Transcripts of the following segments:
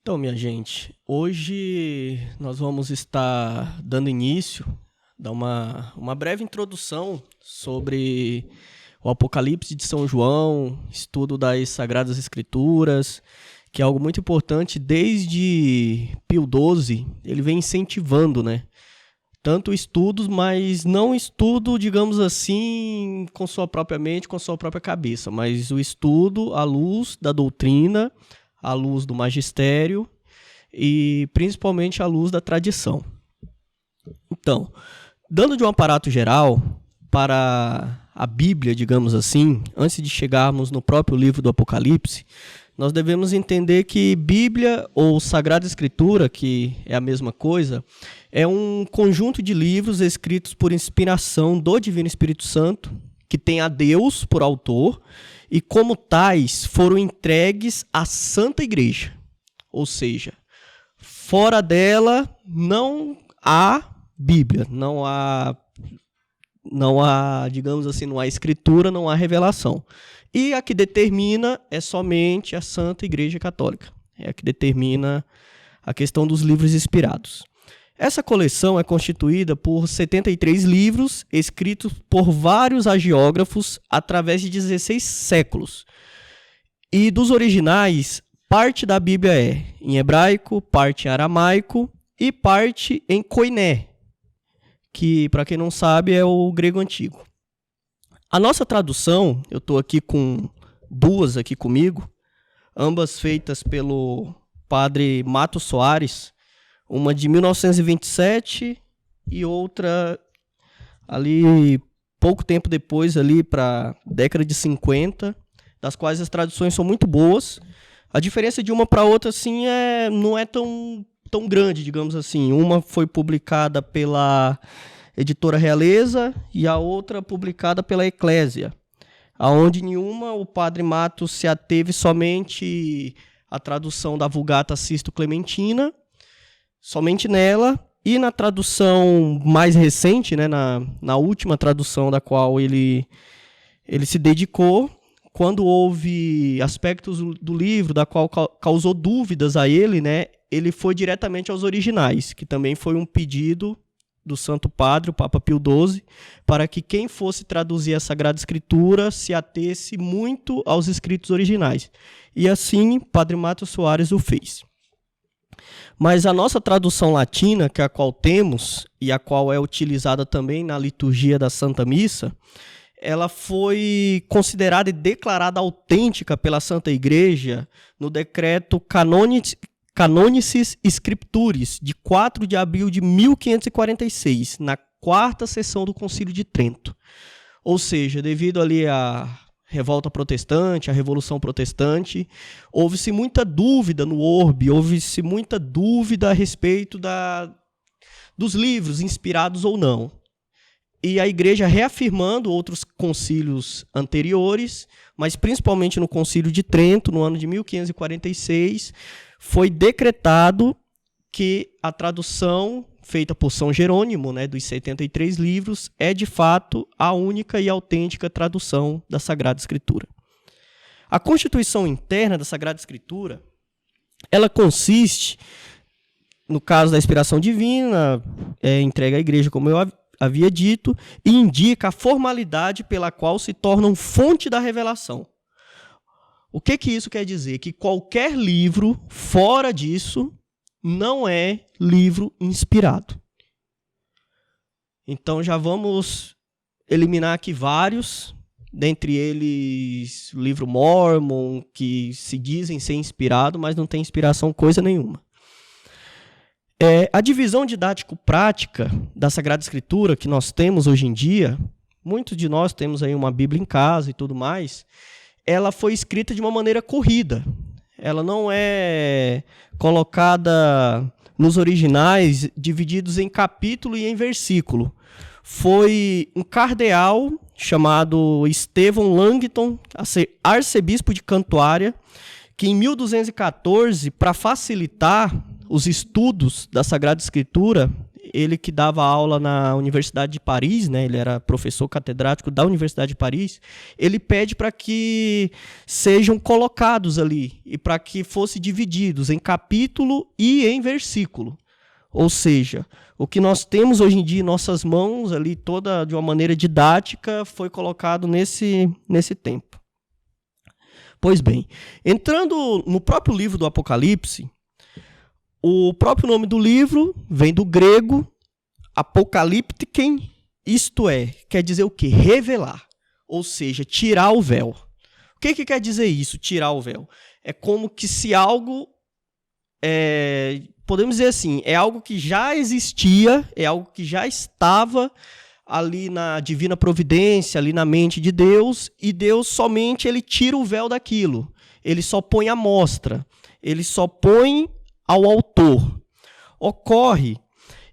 Então, minha gente, hoje nós vamos estar dando início, dar uma breve introdução sobre o Apocalipse de São João, estudo das Sagradas Escrituras, que é algo muito importante. Desde Pio XII, ele vem incentivando, tanto estudos, mas não estudo, digamos assim, com sua própria mente, com sua própria cabeça, mas o estudo à luz da doutrina, à luz do magistério e principalmente à luz da tradição. Então, dando de um aparato geral para a Bíblia, digamos assim, antes de chegarmos no próprio livro do Apocalipse, nós devemos entender que Bíblia ou Sagrada Escritura, que é a mesma coisa, é um conjunto de livros escritos por inspiração do Divino Espírito Santo, que tem a Deus por autor, e como tais foram entregues à Santa Igreja. Ou seja, fora dela não há Bíblia, não há, digamos assim, não há escritura, não há revelação. E a que determina é somente a Santa Igreja Católica. É a que determina a questão dos livros inspirados. Essa coleção é constituída por 73 livros escritos por vários hagiógrafos através de 16 séculos. E dos originais, parte da Bíblia é em hebraico, parte em aramaico e parte em koiné, que, para quem não sabe, é o grego antigo. A nossa tradução, eu estou aqui com duas aqui comigo, ambas feitas pelo padre Mato Soares, uma de 1927 e outra ali pouco tempo depois, ali para década de 50, das quais as traduções são muito boas. A diferença de uma para outra assim, não é tão grande, digamos assim. Uma foi publicada pela Editora Realeza e a outra publicada pela Eclésia, aonde nenhuma o padre Matos se ateve somente à tradução da Vulgata Sisto Clementina, somente nela, e na tradução mais recente, na última tradução da qual ele se dedicou, quando houve aspectos do livro da qual causou dúvidas a ele, ele foi diretamente aos originais, que também foi um pedido do Santo Padre, o Papa Pio XII, para que quem fosse traduzir a Sagrada Escritura se atesse muito aos escritos originais. E assim, Padre Mato Soares o fez. Mas a nossa tradução latina, que é a qual temos, e a qual é utilizada também na liturgia da Santa Missa, ela foi considerada e declarada autêntica pela Santa Igreja no decreto Canonicis Scripturis, de 4 de abril de 1546, na quarta sessão do Concílio de Trento. Ou seja, devido ali à revolta protestante, a Revolução Protestante, houve-se muita dúvida no orbe, houve-se muita dúvida a respeito dos livros inspirados ou não. E a Igreja, reafirmando outros concílios anteriores, mas principalmente no Concílio de Trento, no ano de 1546, foi decretado que a tradução feita por São Jerônimo, dos 73 livros, é de fato a única e autêntica tradução da Sagrada Escritura. A constituição interna da Sagrada Escritura, ela consiste, no caso da inspiração divina, entregue à Igreja, como eu havia dito, e indica a formalidade pela qual se tornam fonte da revelação. O que isso quer dizer? Que qualquer livro fora disso não é livro inspirado. Então já vamos eliminar aqui vários, dentre eles o livro Mórmon, que se dizem ser inspirado, mas não tem inspiração coisa nenhuma. A divisão didático-prática da Sagrada Escritura que nós temos hoje em dia, muitos de nós temos aí uma Bíblia em casa e tudo mais, ela foi escrita de uma maneira corrida. Ela não é colocada nos originais divididos em capítulo e em versículo. Foi um cardeal chamado Estevão Langton, arcebispo de Cantuária, que em 1214, para facilitar os estudos da Sagrada Escritura, ele que dava aula na Universidade de Paris, né, ele era professor catedrático da Universidade de Paris, ele pede para que sejam colocados ali e para que fossem divididos em capítulo e em versículo. Ou seja, o que nós temos hoje em dia em nossas mãos, ali toda de uma maneira didática, foi colocado nesse tempo. Pois bem, entrando no próprio livro do Apocalipse, o próprio nome do livro vem do grego apocalyptiken, isto é, quer dizer o quê? Revelar, ou seja, tirar o véu. O que quer dizer isso, tirar o véu? É como que se algo, podemos dizer assim, é algo que já existia, é algo que já estava ali na divina providência, ali na mente de Deus, e Deus somente ele tira o véu daquilo. Ele só põe a mostra, ele só põe ao autor. Ocorre,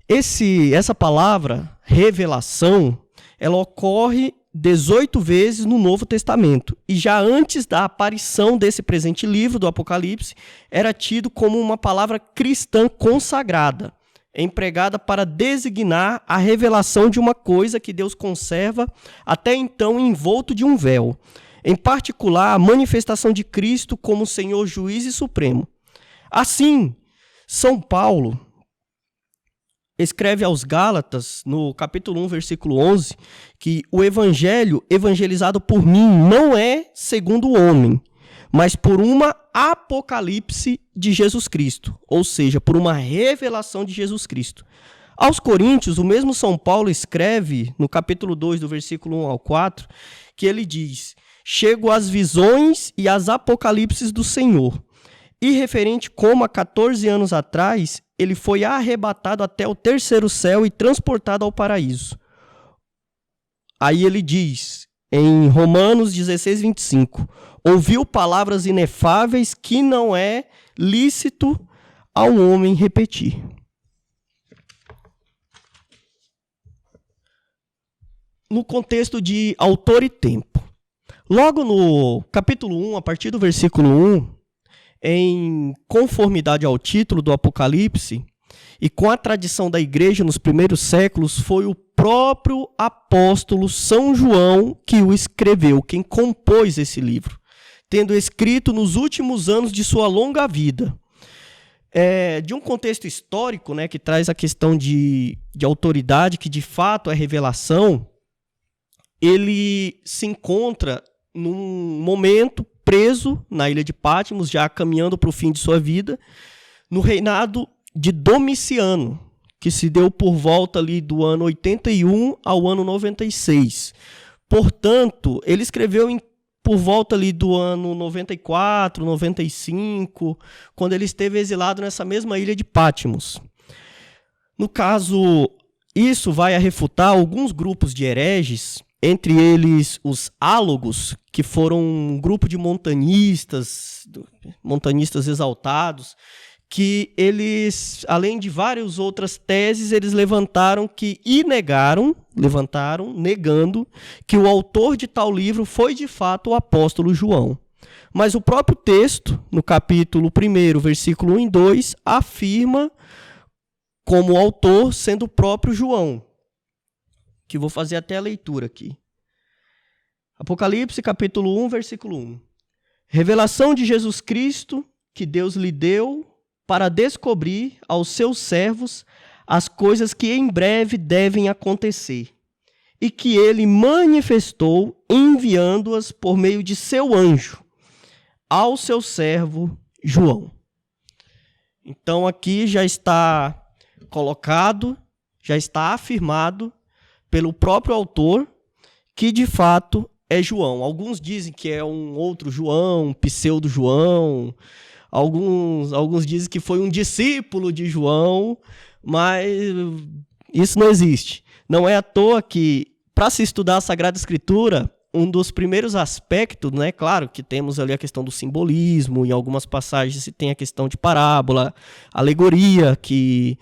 essa palavra, revelação, ela ocorre 18 vezes no Novo Testamento. E já antes da aparição desse presente livro do Apocalipse, era tido como uma palavra cristã consagrada, empregada para designar a revelação de uma coisa que Deus conserva até então envolto de um véu. Em particular, a manifestação de Cristo como Senhor juiz e supremo. Assim, São Paulo escreve aos Gálatas, no capítulo 1, versículo 11, que o evangelho evangelizado por mim não é segundo o homem, mas por uma apocalipse de Jesus Cristo, ou seja, por uma revelação de Jesus Cristo. Aos Coríntios, o mesmo São Paulo escreve, no capítulo 2, do versículo 1 ao 4, que ele diz: chego às visões e às apocalipses do Senhor. E referente como há 14 anos atrás, ele foi arrebatado até o terceiro céu e transportado ao paraíso. Aí ele diz, em Romanos 16, 25, ouviu palavras inefáveis que não é lícito ao homem repetir. No contexto de autor e tempo. Logo no capítulo 1, a partir do versículo 1, em conformidade ao título do Apocalipse, e com a tradição da igreja nos primeiros séculos, foi o próprio apóstolo São João que o escreveu, quem compôs esse livro, tendo escrito nos últimos anos de sua longa vida. De um contexto histórico, né, que traz a questão de autoridade, que de fato é revelação, ele se encontra num momento preso na ilha de Patmos, já caminhando para o fim de sua vida, no reinado de Domiciano, que se deu por volta ali do ano 81 ao ano 96. Portanto, ele escreveu por volta ali do ano 94, 95, quando ele esteve exilado nessa mesma ilha de Patmos. No caso, isso vai refutar alguns grupos de hereges, entre eles os álogos, que foram um grupo de montanistas exaltados, que eles, além de várias outras teses, eles levantaram negando que o autor de tal livro foi de fato o apóstolo João. Mas o próprio texto, no capítulo 1, versículo 1 e 2, afirma como autor sendo o próprio João, que vou fazer até a leitura aqui. Apocalipse, capítulo 1, versículo 1. Revelação de Jesus Cristo, que Deus lhe deu para descobrir aos seus servos as coisas que em breve devem acontecer, e que ele manifestou enviando-as por meio de seu anjo ao seu servo João. Então aqui já está colocado, já está afirmado pelo próprio autor que de fato é João. Alguns dizem que é um outro João, um pseudo-João. Alguns dizem que foi um discípulo de João, mas isso não existe. Não é à toa que, para se estudar a Sagrada Escritura, um dos primeiros aspectos, né, claro que temos ali a questão do simbolismo, em algumas passagens se tem a questão de parábola, alegoria, que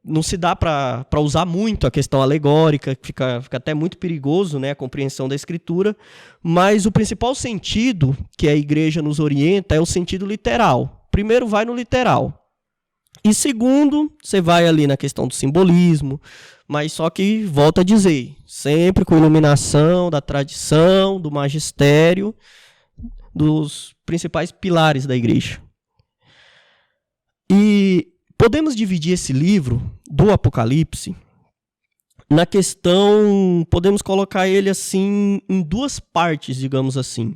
não se dá para usar muito a questão alegórica, fica até muito perigoso, né, a compreensão da Escritura, mas o principal sentido que a igreja nos orienta é o sentido literal. Primeiro vai no literal. E segundo, você vai ali na questão do simbolismo, mas só que, volto a dizer, sempre com iluminação da tradição, do magistério, dos principais pilares da igreja. E podemos dividir esse livro do Apocalipse na questão, podemos colocar ele assim em duas partes, digamos assim.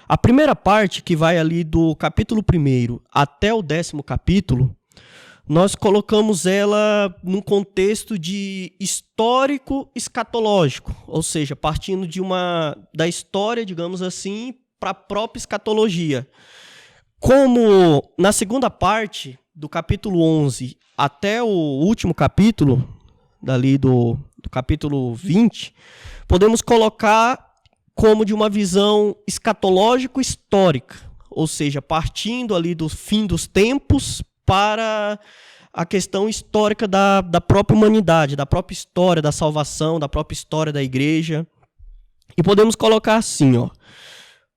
A primeira parte, que vai ali do capítulo 1 até o 10º capítulo, nós colocamos ela num contexto de histórico escatológico, ou seja, partindo da história, digamos assim, para a própria escatologia. Como na segunda parte, do capítulo 11 até o último capítulo, dali do capítulo 20, podemos colocar como de uma visão escatológico-histórica, ou seja, partindo ali do fim dos tempos para a questão histórica da própria humanidade, da própria história da salvação, da própria história da igreja. E podemos colocar assim,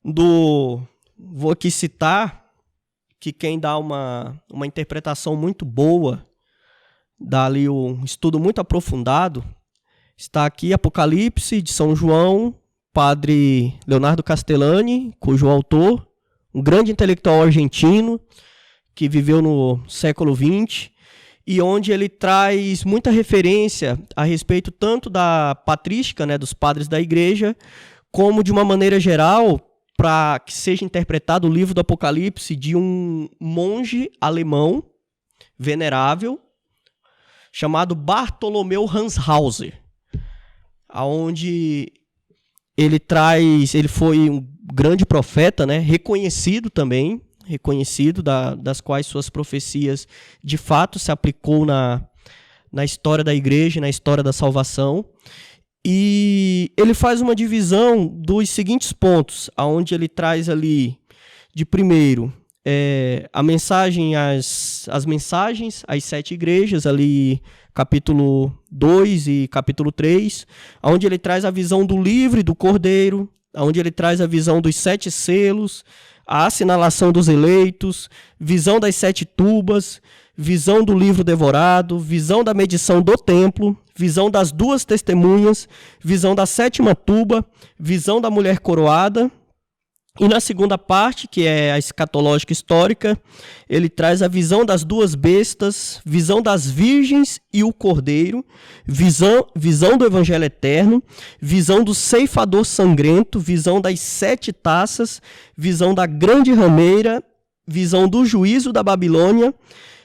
vou aqui citar que quem dá uma interpretação muito boa, dá ali um estudo muito aprofundado, está aqui Apocalipse de São João, padre Leonardo Castellani, cujo autor, um grande intelectual argentino, que viveu no século XX, e onde ele traz muita referência a respeito tanto da patrística, né, dos padres da igreja, como de uma maneira geral, para que seja interpretado o livro do Apocalipse de um monge alemão venerável, chamado Bartolomeu Hanshauser, onde ele foi um grande profeta, né, reconhecido também, das quais suas profecias de fato se aplicou na história da igreja, na história da salvação. E ele faz uma divisão dos seguintes pontos, onde ele traz ali, de primeiro, as mensagens às 7 igrejas, ali capítulo 2 e capítulo 3, onde ele traz a visão do livro e do cordeiro, onde ele traz a visão dos 7 selos, a assinalação dos eleitos, visão das 7 tubas, visão do livro devorado, visão da medição do templo, visão das 2 testemunhas, visão da 7ª tuba, visão da mulher coroada. E na segunda parte, que é a escatológica histórica, ele traz a visão das 2 bestas, visão das virgens e o cordeiro, visão do evangelho eterno, visão do ceifador sangrento, visão das 7 taças, visão da grande rameira, visão do juízo da Babilônia,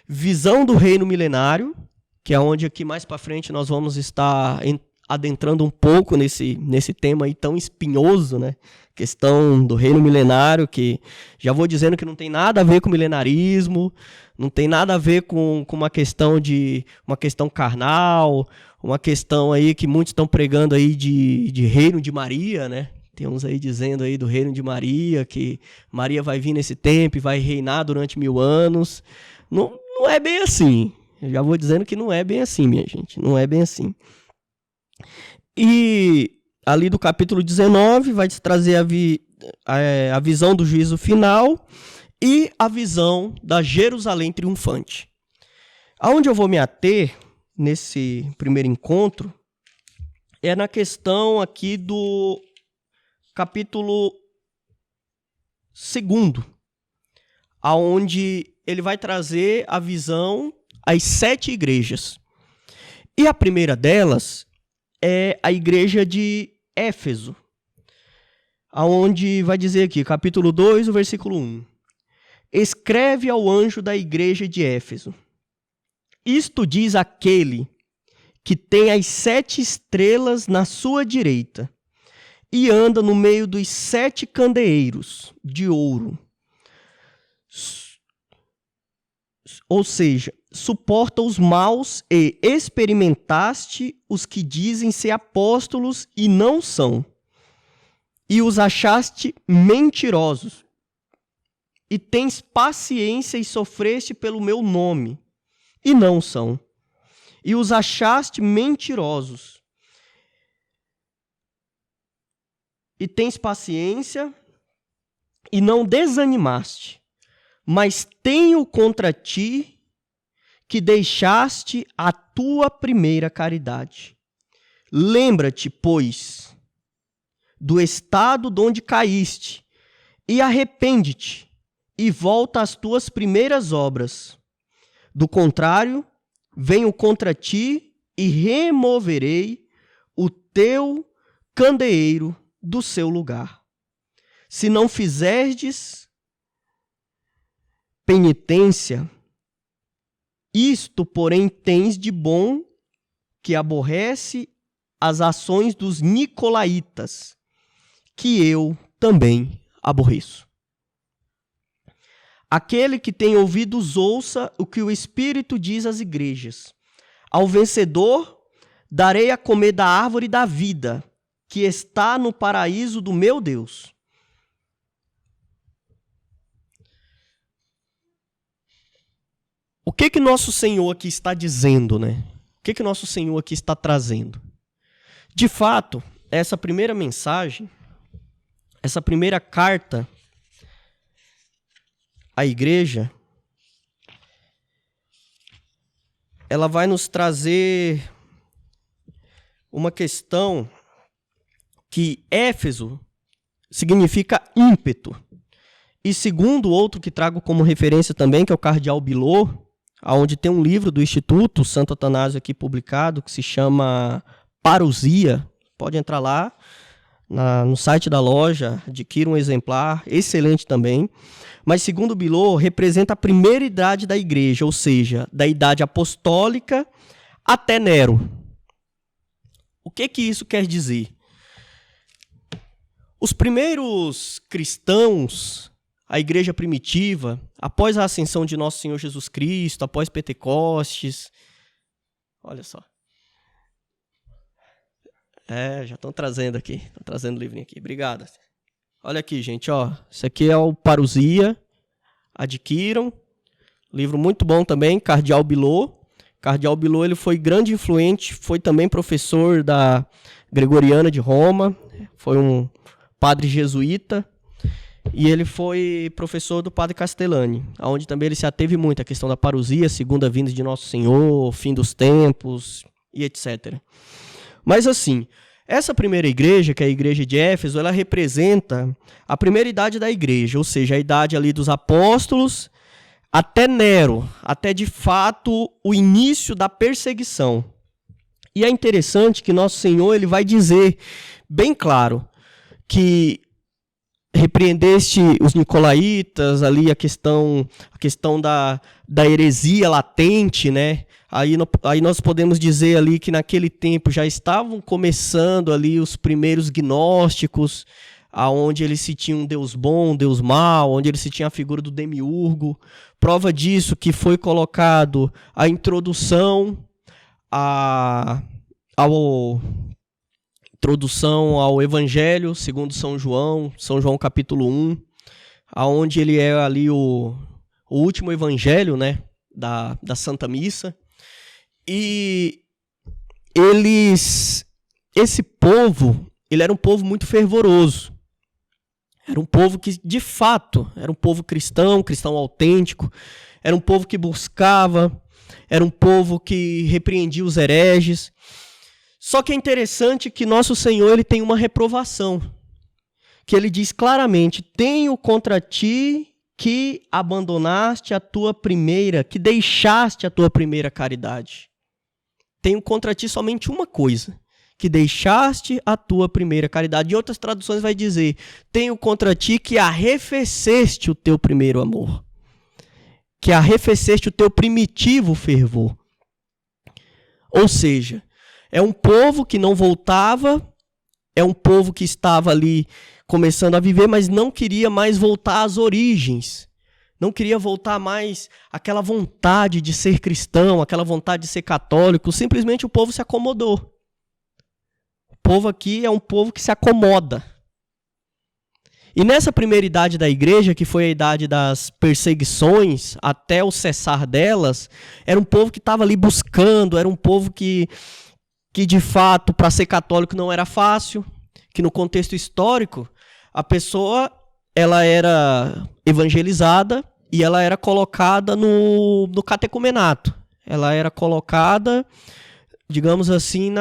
visão do reino milenário, que é onde aqui mais para frente nós vamos estar adentrando um pouco nesse tema aí tão espinhoso, né? Questão do reino milenário, que já vou dizendo que não tem nada a ver com milenarismo, não tem nada a ver com uma questão carnal, uma questão aí que muitos estão pregando aí de reino de Maria, né? Tem uns aí dizendo aí do reino de Maria, que Maria vai vir nesse tempo e vai reinar durante 1000 anos. Não é bem assim. Eu já vou dizendo que não é bem assim, minha gente. Não é bem assim. E ali do capítulo 19 vai te trazer a visão do juízo final e a visão da Jerusalém triunfante. Aonde eu vou me ater nesse primeiro encontro é na questão aqui do capítulo 2, aonde ele vai trazer a visão às 7 igrejas. E a primeira delas é a igreja de Éfeso, aonde vai dizer aqui, capítulo 2, o versículo 1. Escreve ao anjo da igreja de Éfeso. Isto diz aquele que tem as 7 estrelas na sua direita e anda no meio dos 7 candeeiros de ouro. Ou seja, suporta os maus e experimentaste os que dizem ser apóstolos e não são, e os achaste mentirosos, e tens paciência e sofreste pelo meu nome, e não são, e os achaste mentirosos, e tens paciência e não desanimaste, mas tenho contra ti que deixaste a tua primeira caridade. Lembra-te, pois, do estado de onde caíste, e arrepende-te, e volta às tuas primeiras obras. Do contrário, venho contra ti e removerei o teu candeeiro do seu lugar. Se não fizerdes penitência, isto, porém, tens de bom, que aborrece as ações dos nicolaítas, que eu também aborreço. Aquele que tem ouvidos, ouça o que o Espírito diz às igrejas. Ao vencedor darei a comer da árvore da vida, que está no paraíso do meu Deus. O que nosso Senhor aqui está dizendo, né? O que nosso Senhor aqui está trazendo? De fato, essa primeira mensagem, essa primeira carta à igreja, ela vai nos trazer uma questão que Éfeso significa ímpeto. E segundo outro que trago como referência também, que é o cardeal Bilot, onde tem um livro do Instituto Santo Atanásio aqui publicado, que se chama Parousia. Pode entrar lá no site da loja, adquira um exemplar, excelente também. Mas segundo Bilot, representa a primeira idade da igreja, ou seja, da idade apostólica até Nero. O que isso quer dizer? Os primeiros cristãos, a igreja primitiva, após a ascensão de nosso Senhor Jesus Cristo, após Pentecostes, olha só. Já estão trazendo aqui, estão trazendo o livrinho aqui, obrigado. Olha aqui, gente, ó, isso aqui é o Parousia, adquiram, livro muito bom também, Cardeal Bilot. Cardeal Bilot, ele foi grande influente, foi também professor da Gregoriana de Roma, foi um padre jesuíta, e ele foi professor do padre Castellani, onde também ele se ateve muito à questão da parousia, segunda vinda de Nosso Senhor, fim dos tempos e etc. Mas assim, essa primeira igreja, que é a igreja de Éfeso, ela representa a primeira idade da igreja, ou seja, a idade ali dos apóstolos até Nero, até de fato o início da perseguição. E é interessante que Nosso Senhor ele vai dizer bem claro que repreendeste os nicolaítas, ali a questão da heresia latente, né? Aí nós podemos dizer ali que naquele tempo já estavam começando ali os primeiros gnósticos, aonde eles se tinham um Deus bom, um Deus mau, onde eles se tinha a figura do demiurgo. Prova disso que foi colocado a introdução ao Evangelho segundo São João capítulo 1, aonde ele é ali o último evangelho, né, da Santa Missa. E esse povo, ele era um povo muito fervoroso. Era um povo que, de fato, era um povo cristão autêntico, era um povo que buscava, era um povo que repreendia os hereges. Só que é interessante que nosso Senhor ele tem uma reprovação, que ele diz claramente: tenho contra ti que abandonaste a tua primeira, que deixaste a tua primeira caridade. Tenho contra ti somente uma coisa, que deixaste a tua primeira caridade. Em outras traduções vai dizer: tenho contra ti que arrefeceste o teu primeiro amor, que arrefeceste o teu primitivo fervor. Ou seja, é um povo que não voltava, é um povo que estava ali começando a viver, mas não queria mais voltar às origens. Não queria voltar mais àquela vontade de ser cristão, aquela vontade de ser católico. Simplesmente o povo se acomodou. O povo aqui é um povo que se acomoda. E nessa primeira idade da igreja, que foi a idade das perseguições, até o cessar delas, era um povo que estava ali buscando, era um povo que de fato, para ser católico não era fácil, que no contexto histórico, a pessoa ela era evangelizada e ela era colocada no catecumenato. ela era colocada, digamos assim,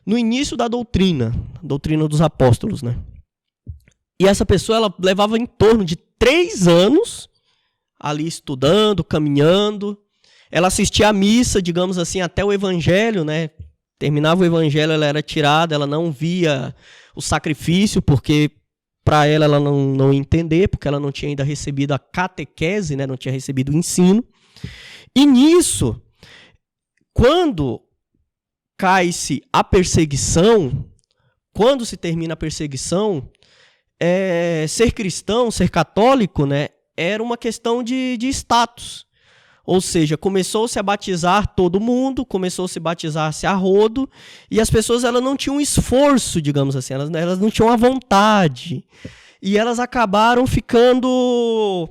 no início da doutrina dos apóstolos, né? E essa pessoa, ela levava em torno de 3 anos ali estudando, caminhando. Ela assistia à missa, digamos assim, até o evangelho, né? Terminava o evangelho, ela era tirada, ela não via o sacrifício, porque para ela não ia entender, porque ela não tinha ainda recebido a catequese, né? Não tinha recebido o ensino. E nisso, quando cai-se a perseguição, quando se termina a perseguição, ser cristão, ser católico, né, era uma questão de status. Ou seja, começou-se a batizar todo mundo, começou-se a batizar-se a rodo, e as pessoas elas não tinham esforço, digamos assim, elas não tinham a vontade. E elas acabaram ficando...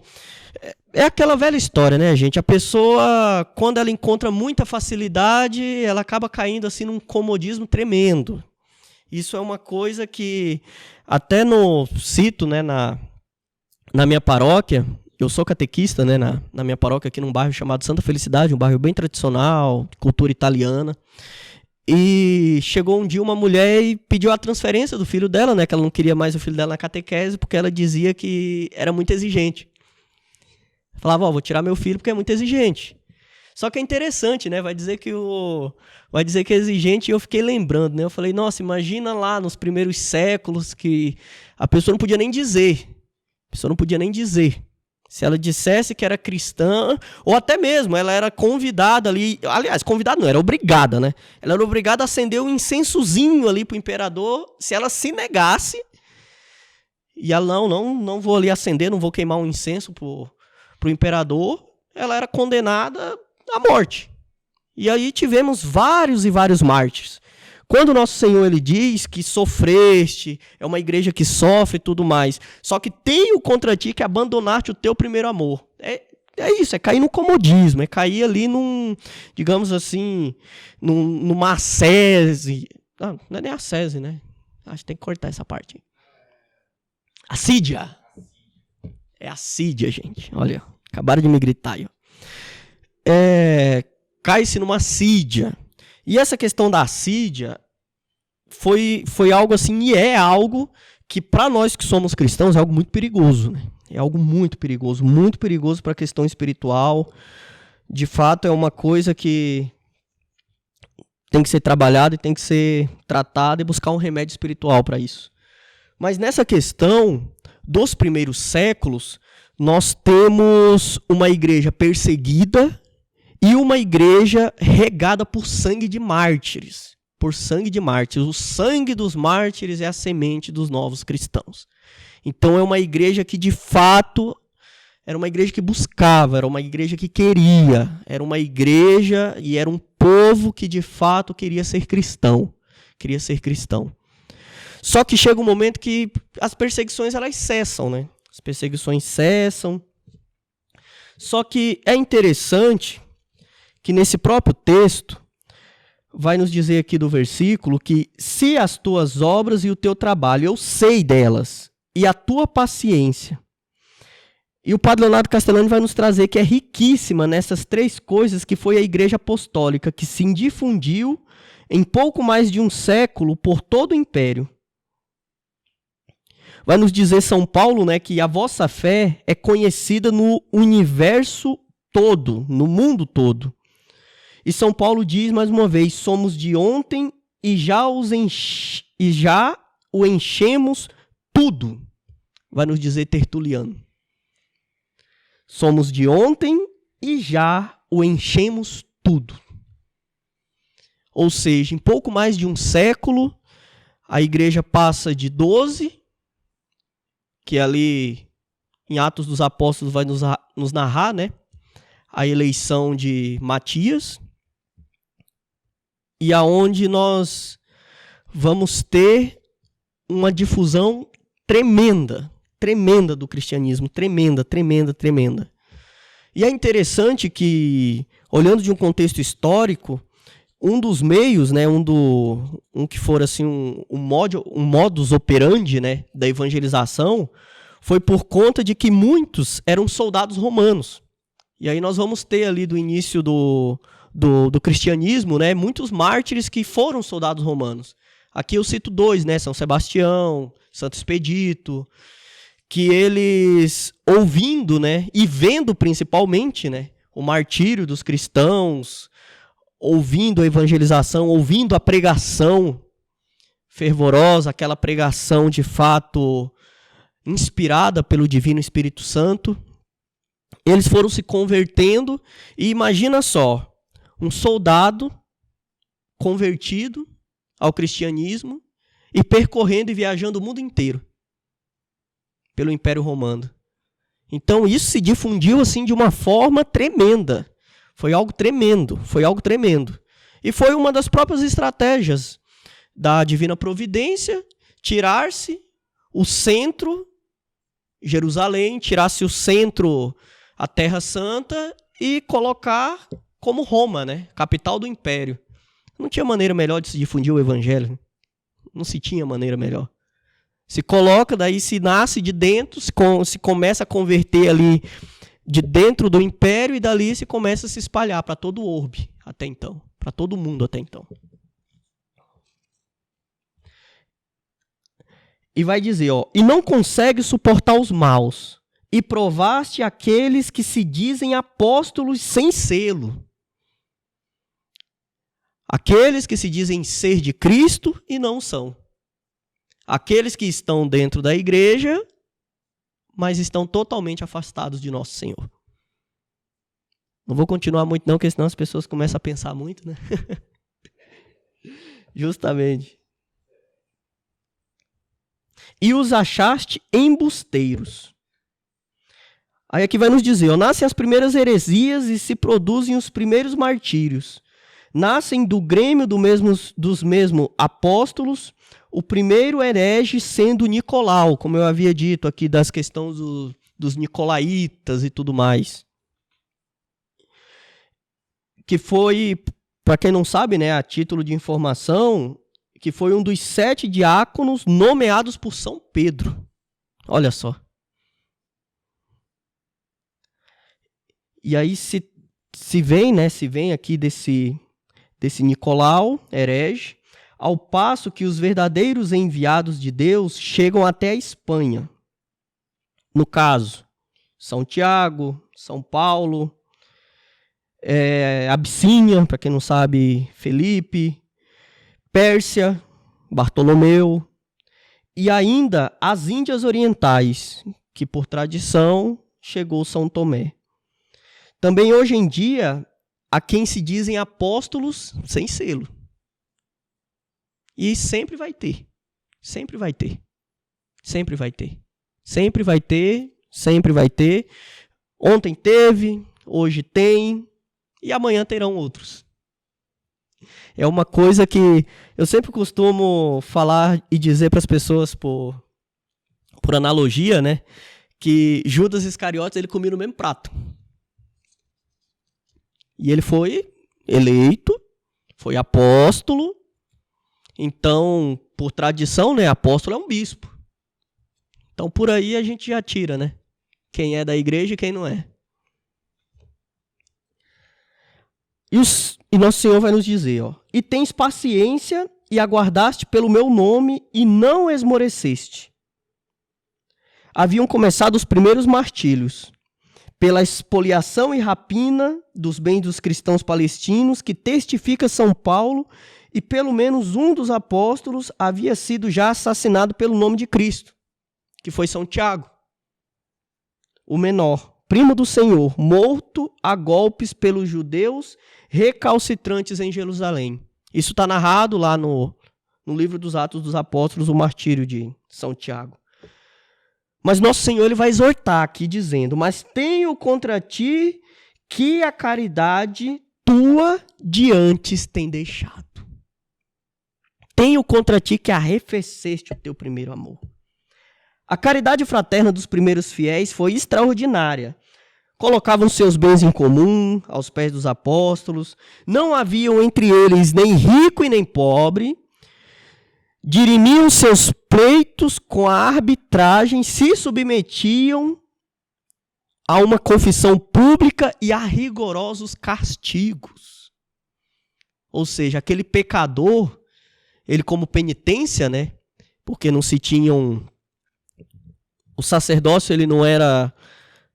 É aquela velha história, né, gente? A pessoa, quando ela encontra muita facilidade, ela acaba caindo assim num comodismo tremendo. Isso é uma coisa que até cito, né, na minha paróquia. Eu sou catequista, né, na minha paróquia aqui num bairro chamado Santa Felicidade, um bairro bem tradicional, cultura italiana. E chegou um dia uma mulher e pediu a transferência do filho dela, né, que ela não queria mais o filho dela na catequese, porque ela dizia que era muito exigente. Falava, vou tirar meu filho porque é muito exigente. Só que é interessante, né? Vai dizer que é exigente, e eu fiquei lembrando, né? Eu falei, nossa, imagina lá nos primeiros séculos que a pessoa não podia nem dizer. Se ela dissesse que era cristã, ou até mesmo ela era convidada ali, aliás, convidada não, era obrigada, né? Ela era obrigada a acender um incensozinho ali pro imperador. Se ela se negasse, e ela, não vou ali acender, não vou queimar um incenso pro imperador, ela era condenada à morte. E aí tivemos vários e vários mártires. Quando o nosso Senhor ele diz que sofreste, é uma igreja que sofre e tudo mais, só que tenho contra ti que abandonar-te o teu primeiro amor. É isso, é cair no comodismo, é cair ali digamos assim, numa ascese. Não é nem ascese, né? Acho que tem que cortar essa parte. Assídia. É assídia, gente. Olha, acabaram de me gritar aí. Cai-se numa assídia. E essa questão da assídia foi algo assim, e é algo que para nós que somos cristãos é algo muito perigoso, né? É algo muito perigoso para a questão espiritual. De fato, é uma coisa que tem que ser trabalhada e tem que ser tratada e buscar um remédio espiritual para isso. Mas nessa questão dos primeiros séculos, nós temos uma igreja perseguida e uma igreja regada por sangue de mártires. O sangue dos mártires é a semente dos novos cristãos. Então é uma igreja que, de fato, era uma igreja que buscava, era uma igreja que queria, era uma igreja e era um povo que, de fato, queria ser cristão. Só que chega um momento que as perseguições elas cessam, né? As perseguições cessam. Só que é interessante que nesse próprio texto vai nos dizer aqui do versículo que se as tuas obras e o teu trabalho, eu sei delas, e a tua paciência. E o Padre Leonardo Castellani vai nos trazer que é riquíssima nessas 3 coisas que foi a igreja apostólica, que se difundiu em pouco mais de um século por todo o império. Vai nos dizer São Paulo, né, que a vossa fé é conhecida no universo todo, no mundo todo. E São Paulo diz mais uma vez, somos de ontem e já o enchemos tudo. Vai nos dizer Tertuliano. Somos de ontem e já o enchemos tudo. Ou seja, em pouco mais de um século, a igreja passa de 12, que ali em Atos dos Apóstolos vai nos narrar, né, a eleição de Matias, e aonde nós vamos ter uma difusão tremenda do cristianismo, tremenda. E é interessante que, olhando de um contexto histórico, um dos meios, né, que for assim um modus operandi, né, da evangelização, foi por conta de que muitos eram soldados romanos. E aí nós vamos ter ali do início do cristianismo, né, muitos mártires que foram soldados romanos. Aqui eu cito dois, né, São Sebastião, Santo Expedito, que eles, ouvindo, né, e vendo principalmente, né, o martírio dos cristãos, ouvindo a evangelização, ouvindo a pregação fervorosa, aquela pregação de fato inspirada pelo Divino Espírito Santo, eles foram se convertendo. E imagina só, um soldado convertido ao cristianismo e percorrendo e viajando o mundo inteiro pelo Império Romano. Então isso se difundiu assim de uma forma tremenda. Foi algo tremendo, foi algo tremendo. E foi uma das próprias estratégias da Divina Providência, tirar-se o centro, Jerusalém, tirar-se o centro, a Terra Santa, e colocar como Roma, né? Capital do Império. Não tinha maneira melhor de se difundir o Evangelho. Não se tinha maneira melhor. Se coloca, daí se nasce de dentro, se começa a converter ali de dentro do Império, e dali se começa a se espalhar para todo o orbe até então. Para todo mundo até então. E vai dizer, ó, e não consegue suportar os maus, e provaste aqueles que se dizem apóstolos sem selo. Aqueles que se dizem ser de Cristo e não são. Aqueles que estão dentro da igreja, mas estão totalmente afastados de nosso Senhor. Não vou continuar muito não, porque senão as pessoas começam a pensar muito, né? Justamente. E os achaste embusteiros. Aí aqui vai nos dizer, ó, nascem as primeiras heresias e se produzem os primeiros martírios. Nascem do grêmio dos mesmos apóstolos, o primeiro herege sendo Nicolau, como eu havia dito aqui das questões dos nicolaítas e tudo mais. Que foi, para quem não sabe, né, a título de informação, que foi um dos 7 diáconos nomeados por São Pedro. Olha só. E aí se vem aqui desse Nicolau, herege, ao passo que os verdadeiros enviados de Deus chegam até a Espanha. No caso, São Tiago, São Paulo, Abissínia, para quem não sabe, Felipe, Pérsia, Bartolomeu, e ainda as Índias Orientais, que por tradição chegou São Tomé. Também hoje em dia, há quem se dizem apóstolos sem selo. E sempre vai ter. Sempre vai ter. Sempre vai ter. Sempre vai ter. Sempre vai ter. Ontem teve, hoje tem, e amanhã terão outros. É uma coisa que eu sempre costumo falar e dizer para as pessoas por analogia, né? Que Judas Iscariotes, ele comia no mesmo prato. E ele foi eleito, foi apóstolo. Então, por tradição, né, apóstolo é um bispo. Então, por aí a gente já tira, né? Quem é da igreja e quem não é. E Nosso Senhor vai nos dizer, ó, e tens paciência e aguardaste pelo meu nome e não esmoreceste. Haviam começado os primeiros martírios, pela expoliação e rapina dos bens dos cristãos palestinos, que testifica São Paulo, e pelo menos um dos apóstolos havia sido já assassinado pelo nome de Cristo, que foi São Tiago, o menor, primo do Senhor, morto a golpes pelos judeus recalcitrantes em Jerusalém. Isso está narrado lá no livro dos Atos dos Apóstolos, o martírio de São Tiago. Mas Nosso Senhor ele vai exortar aqui dizendo, mas tenho contra ti que a caridade tua de antes tem deixado. Tenho contra ti que arrefeceste o teu primeiro amor. A caridade fraterna dos primeiros fiéis foi extraordinária. Colocavam seus bens em comum aos pés dos apóstolos, não haviam entre eles nem rico e nem pobre, dirimiam seus pleitos com a arbitragem, se submetiam a uma confissão pública e a rigorosos castigos. Ou seja, aquele pecador, ele como penitência, né? Porque não se tinham... O sacerdócio, ele não era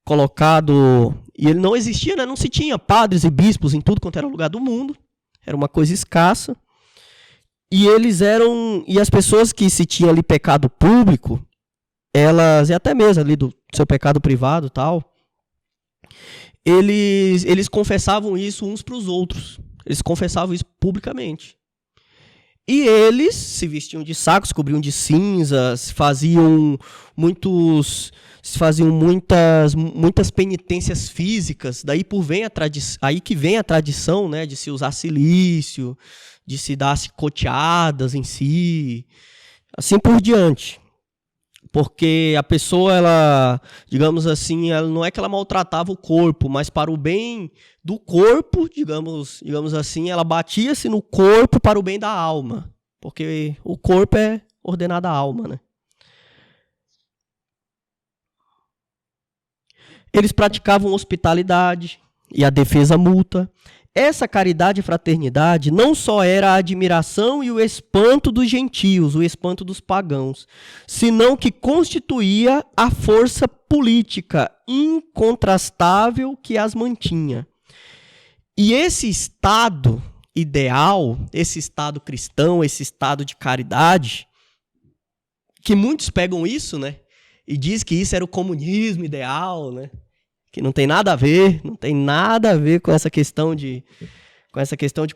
colocado... E ele não existia, né? Não se tinha padres e bispos em tudo quanto era lugar do mundo. Era uma coisa escassa. E eles eram... E as pessoas que se tinham ali pecado público, elas... E até mesmo ali do seu pecado privado e tal... Eles confessavam isso uns para os outros. Eles confessavam isso publicamente. E eles se vestiam de sacos, cobriam de cinzas, faziam muitas penitências físicas. Daí aí que vem a tradição, né, de se usar cilício, de se dar chicoteadas em si, assim por diante. Porque a pessoa, ela, digamos assim, ela não é que ela maltratava o corpo, mas para o bem do corpo, digamos assim, ela batia-se no corpo para o bem da alma. Porque o corpo é ordenado à alma, né? Eles praticavam hospitalidade e a defesa mútua. Essa caridade e fraternidade não só era a admiração e o espanto dos gentios, o espanto dos pagãos, senão que constituía a força política incontrastável que as mantinha. E esse estado ideal, esse estado cristão, esse estado de caridade, que muitos pegam isso, né? E diz que isso era o comunismo ideal, né? Que não tem nada a ver com essa questão de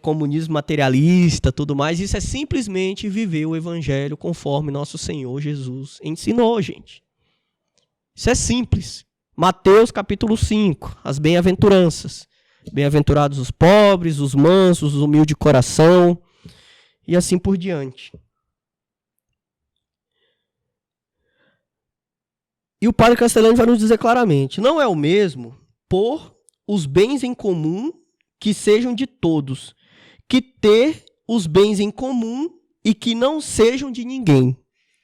comunismo materialista, tudo mais. Isso é simplesmente viver o evangelho conforme nosso Senhor Jesus ensinou, gente. Isso é simples. Mateus capítulo 5, as bem-aventuranças. Bem-aventurados os pobres, os mansos, os humildes de coração, e assim por diante. E o padre Castellani vai nos dizer claramente, não é o mesmo pôr os bens em comum que sejam de todos, que ter os bens em comum e que não sejam de ninguém,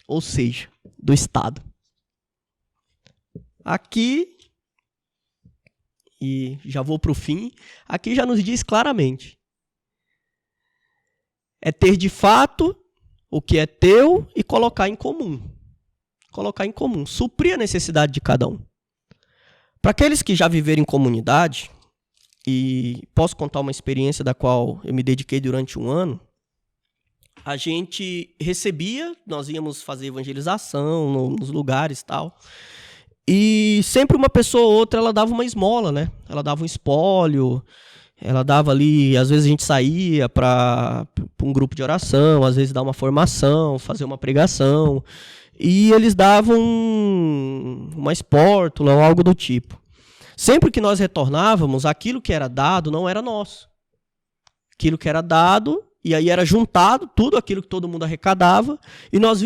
ou seja, do Estado. Aqui, e já vou para o fim, aqui já nos diz claramente, é ter de fato o que é teu e colocar em comum. Colocar em comum, suprir a necessidade de cada um. Para aqueles que já viveram em comunidade, e posso contar uma experiência da qual eu me dediquei durante um ano, a gente recebia, nós íamos fazer evangelização nos lugares e tal, e sempre uma pessoa ou outra, ela dava uma esmola, né? Ela dava um espólio, ela dava ali, às vezes a gente saía para um grupo de oração, às vezes dar uma formação, fazer uma pregação, e eles davam uma espórtula ou algo do tipo. Sempre que nós retornávamos, aquilo que era dado não era nosso. Aquilo que era dado, e aí era juntado tudo aquilo que todo mundo arrecadava, e nós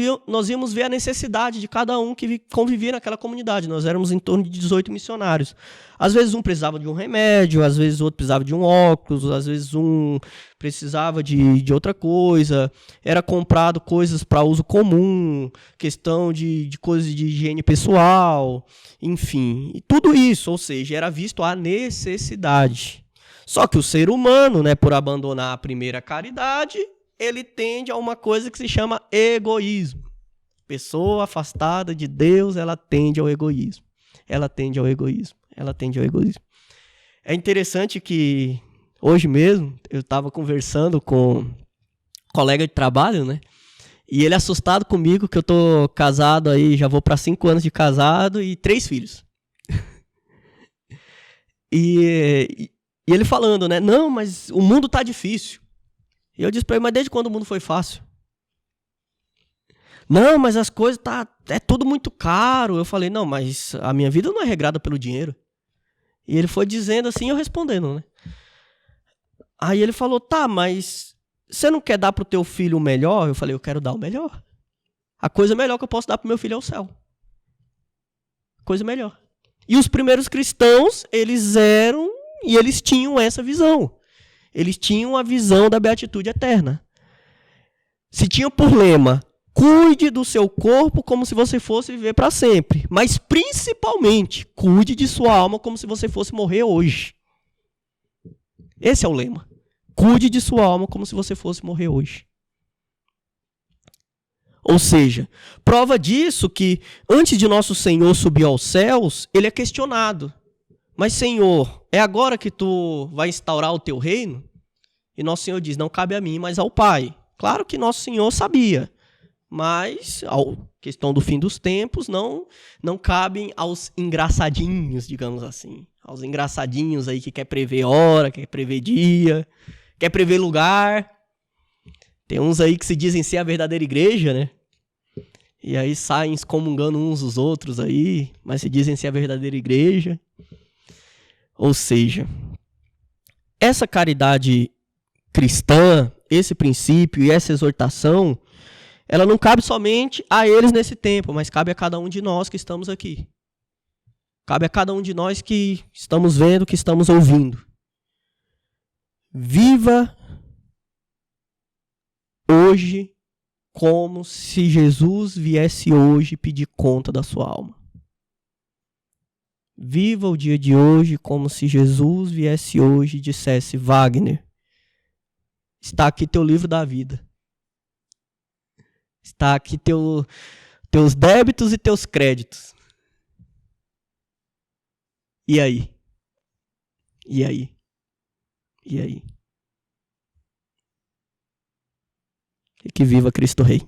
íamos ver a necessidade de cada um que convivia naquela comunidade. Nós éramos em torno de 18 missionários. Às vezes um precisava de um remédio, às vezes o outro precisava de um óculos, às vezes um precisava de outra coisa. Era comprado coisas para uso comum, questão de coisas de higiene pessoal, enfim. E tudo isso, ou seja, era visto a necessidade. Só que o ser humano, né, por abandonar a primeira caridade, ele tende a uma coisa que se chama egoísmo. Pessoa afastada de Deus, ela tende ao egoísmo. Ela tende ao egoísmo. Ela tende ao egoísmo. É interessante que hoje mesmo eu estava conversando com um colega de trabalho, né? E ele é assustado comigo que eu tô casado aí, já vou para 5 anos de casado e 3 filhos. E ele falando, né? Não, mas o mundo tá difícil. E eu disse para ele, mas desde quando o mundo foi fácil? Não, mas as coisas é tudo muito caro. Eu falei, não, mas a minha vida não é regrada pelo dinheiro. E ele foi dizendo assim, eu respondendo, né? Aí ele falou, tá, mas você não quer dar pro teu filho o melhor? Eu falei, eu quero dar o melhor. A coisa melhor que eu posso dar pro meu filho é o céu. Coisa melhor. E os primeiros cristãos, eles tinham essa visão. Eles tinham a visão da beatitude eterna. Se tinha por lema Cuide do seu corpo como se você fosse viver para sempre. Mas, principalmente, cuide de sua alma como se você fosse morrer hoje. Esse é o lema. Cuide de sua alma como se você fosse morrer hoje. Ou seja, prova disso que, antes de nosso Senhor subir aos céus, ele é questionado. Mas, Senhor, é agora que tu vai instaurar o teu reino? E nosso Senhor diz, não cabe a mim, mas ao Pai. Claro que nosso Senhor sabia. Mas a questão do fim dos tempos não cabem aos engraçadinhos, digamos assim. Aos engraçadinhos aí que quer prever hora, quer prever dia, quer prever lugar. Tem uns aí que se dizem ser a verdadeira igreja, né? E aí saem excomungando uns os outros aí, mas se dizem ser a verdadeira igreja. Ou seja, essa caridade cristã, esse princípio e essa exortação, ela não cabe somente a eles nesse tempo, mas cabe a cada um de nós que estamos aqui. Cabe a cada um de nós que estamos vendo, que estamos ouvindo. Viva hoje como se Jesus viesse hoje pedir conta da sua alma. Viva o dia de hoje como se Jesus viesse hoje e dissesse, Wagner, está aqui teu livro da vida. Está aqui teus débitos e teus créditos. E aí? E aí? E aí? E que viva Cristo Rei.